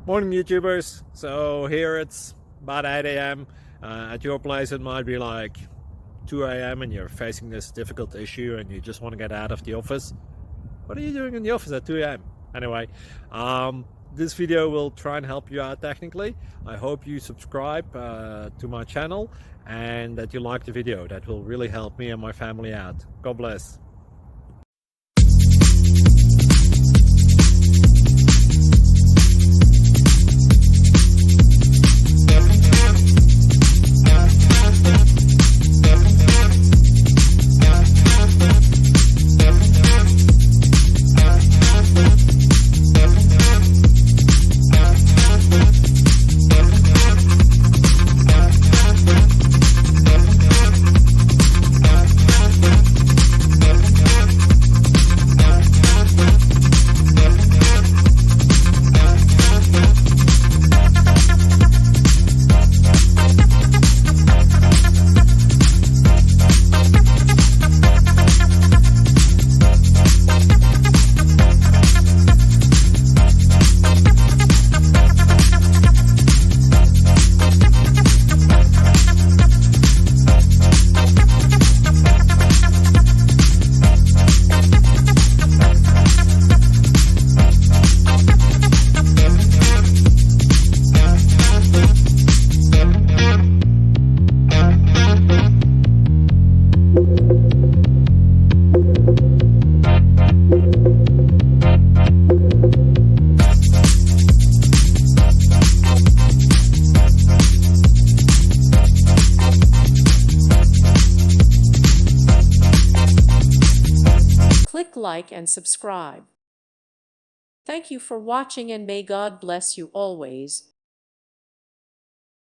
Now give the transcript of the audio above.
Morning YouTubers. So here it's about 8 a.m. At your place it might be like 2 a.m. and you're facing this difficult issue and you just want to get out of the office. What are you doing in the office at 2 a.m.? Anyway, this video will try and help you out technically. I hope you subscribe to my channel and that you like the video. That will really help me and my family out. God bless. Click like and subscribe. Thank you for watching and may God bless you always.